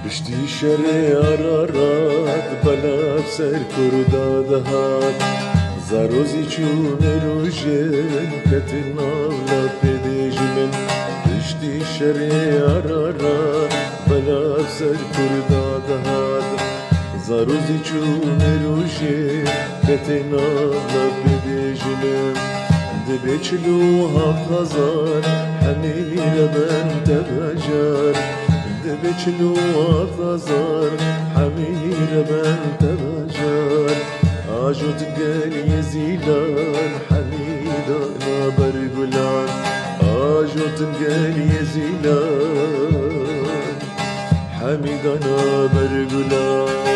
پشتی شر آرارات بلا سر کرد دهات زاروزی چون روژن کتن آولا پیدیج من پشتی شر آرارات بلا سر کرد دهات زاروزی چون روژن کتن آولا پیدیج من دبچلو هزار حمير بنت بجار دبچلو هزار حمير بنت بجار آجوت قال يزيلان حميدانا برقلان آجوت قال يزيلان حميدانا برقلان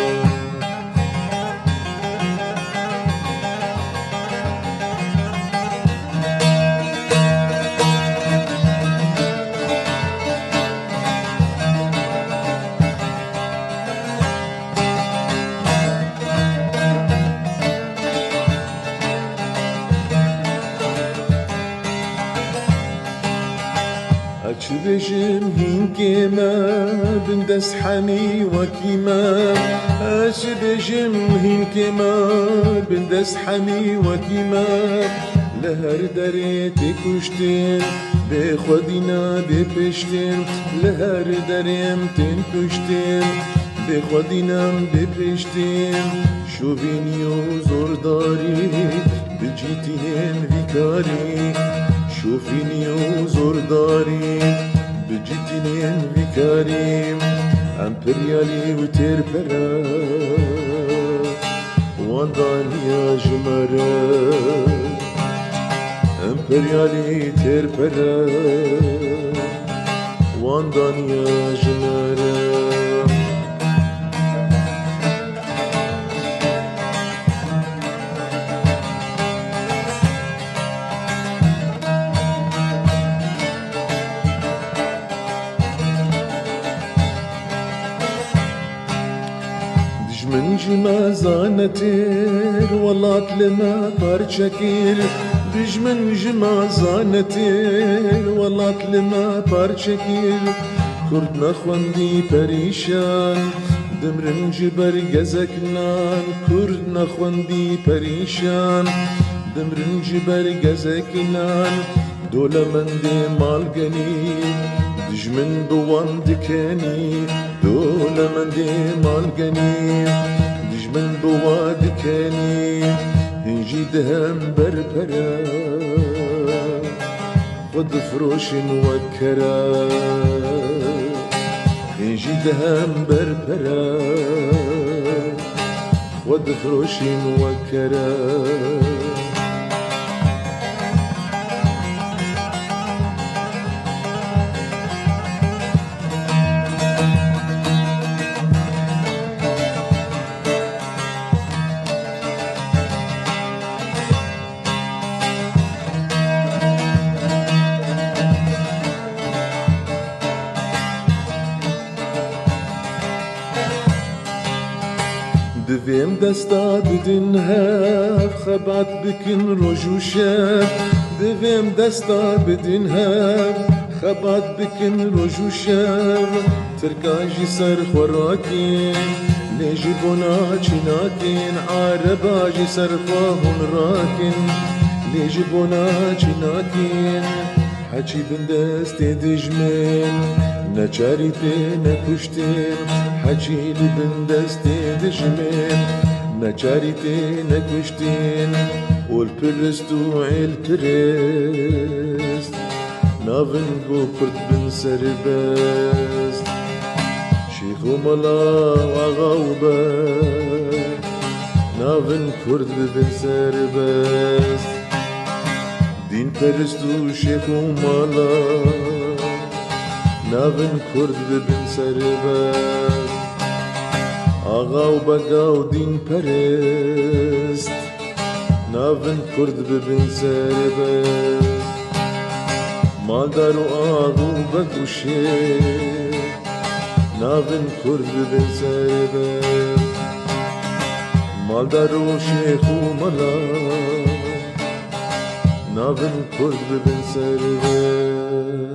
اچ بجم هنگما بندس حمی وکیما اچ بجم هنگما بندس حمی وکیما لهر دری تکشتن به خودینا بپشتن لهر دریم تن کشتن به خودینم بپشتن شوینیو زورداری بجیتین ویکاری شوفيني وزورداري بجدين بكاريم امبريالي وتربلا وانداني يا جمرة امبريالي تربلا وانداني يا جمرة من جما زانتر ولات لما بارچكير بجمن جما زانتر ولات لما بارچكير كرد نخوندي پريشان دمرن جبر گزكنان كرد نخوندي پريشان دمرن جبر گزكنان دولة من دي مالغني دجمن بوان دكاني دولة من دي مالغني دجمن بوان دكاني هنجي دهم بربرا خد فروش وكرا هنجي دهم بربرا خد فروش وكرا دویم دستا بدن هف خبات بکن روجو شب دویم دستا بدن هف خبات بکن روجو شب ترکاجی سر خوراکین لیجی بونا چناکین عرباجی سر خواهن راکین لیجی بونا چناکین حچی بندست دجمن نچاری تی نکشتن حچی بندست دجمن نچاری تی نکشتن والپرست و الپرست ناون گو کرد بن سربست شیخ و ملا و آغا و بر ناون کرد بن سربست دین پرست و شیخ و مالا ناون کرد ببن سربست آغا و بگا و دین پرست ناون کرد ببن سربست مالدار و آغا و بگو شیخ ناون کرد ببن سربست مالدار و شیخ و مالا ناون کرد ببن سربست